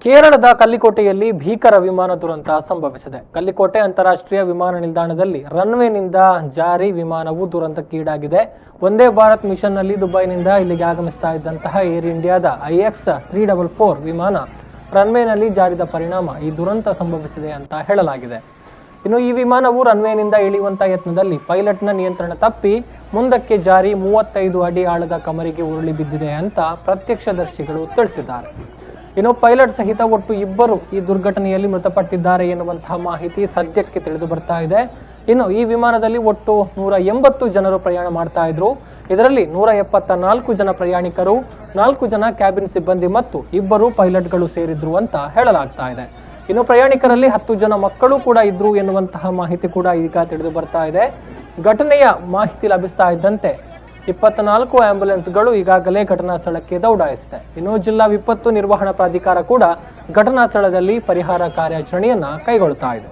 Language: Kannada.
ಕೇರಳದ ಕಲ್ಲಿಕೋಟೆಯಲ್ಲಿ ಭೀಕರ ವಿಮಾನ ದುರಂತ ಸಂಭವಿಸಿದೆ. ಕಲ್ಲಿಕೋಟೆ ಅಂತಾರಾಷ್ಟ್ರೀಯ ವಿಮಾನ ನಿಲ್ದಾಣದಲ್ಲಿ ರನ್ವೇನಿಂದ ಜಾರಿ ವಿಮಾನವು ದುರಂತಕ್ಕೀಡಾಗಿದೆ. ವಂದೇ ಭಾರತ್ ಮಿಷನ್ನಲ್ಲಿ ದುಬೈನಿಂದ ಇಲ್ಲಿಗೆ ಆಗಮಿಸ್ತಾ ಇದ್ದಂತಹ ಏರ್ ಇಂಡಿಯಾದ IX-344 ವಿಮಾನ ರನ್ವೇನಲ್ಲಿ ಜಾರಿದ ಪರಿಣಾಮ ಈ ದುರಂತ ಸಂಭವಿಸಿದೆ ಅಂತ ಹೇಳಲಾಗಿದೆ. ಇನ್ನು ಈ ವಿಮಾನವು ರನ್ವೇನಿಂದ ಇಳಿಯುವಂತ ಯತ್ನದಲ್ಲಿ ಪೈಲಟ್ನ ನಿಯಂತ್ರಣ ತಪ್ಪಿ ಮುಂದಕ್ಕೆ ಜಾರಿ 35 ಅಡಿ ಆಳದ ಕಮರಿಗೆ ಉರುಳಿ ಬಿದ್ದಿದೆ ಅಂತ ಪ್ರತ್ಯಕ್ಷದರ್ಶಿಗಳು ತಿಳಿಸಿದ್ದಾರೆ. ಇನ್ನು ಪೈಲಟ್ ಸಹಿತ ಒಟ್ಟು 2 ಈ ದುರ್ಘಟನೆಯಲ್ಲಿ ಮೃತಪಟ್ಟಿದ್ದಾರೆ ಎನ್ನುವಂತಹ ಮಾಹಿತಿ ಸದ್ಯಕ್ಕೆ ತಿಳಿದು ಬರ್ತಾ ಇದೆ. ಇನ್ನು ಈ ವಿಮಾನದಲ್ಲಿ ಒಟ್ಟು 180 ಜನರು ಪ್ರಯಾಣ ಮಾಡ್ತಾ ಇದ್ರು. ಇದರಲ್ಲಿ 174 ಜನ ಪ್ರಯಾಣಿಕರು, 4 ಜನ ಕ್ಯಾಬಿನ್ ಸಿಬ್ಬಂದಿ ಮತ್ತು 2 ಪೈಲಟ್ಗಳು ಸೇರಿದ್ರು ಅಂತ ಹೇಳಲಾಗ್ತಾ ಇದೆ. ಇನ್ನು ಪ್ರಯಾಣಿಕರಲ್ಲಿ 10 ಜನ ಮಕ್ಕಳು ಕೂಡ ಇದ್ರು ಎನ್ನುವಂತಹ ಮಾಹಿತಿ ಕೂಡ ಈಗ ತಿಳಿದು ಬರ್ತಾ ಇದೆ. ಘಟನೆಯ ಮಾಹಿತಿ ಲಭಿಸ್ತಾ ಇದ್ದಂತೆ 24 ಆಂಬ್ಯುಲೆನ್ಸ್ಗಳು ಈಗಾಗಲೇ ಘಟನಾ ಸ್ಥಳಕ್ಕೆ ದೌಡಾಯಿಸಿದೆ. ಇನ್ನು ಜಿಲ್ಲಾ ವಿಪತ್ತು ನಿರ್ವಹಣಾ ಪ್ರಾಧಿಕಾರ ಕೂಡ ಘಟನಾ ಸ್ಥಳದಲ್ಲಿ ಪರಿಹಾರ ಕಾರ್ಯಾಚರಣೆಯನ್ನ ಕೈಗೊಳ್ಳುತ್ತಾ ಇದೆ.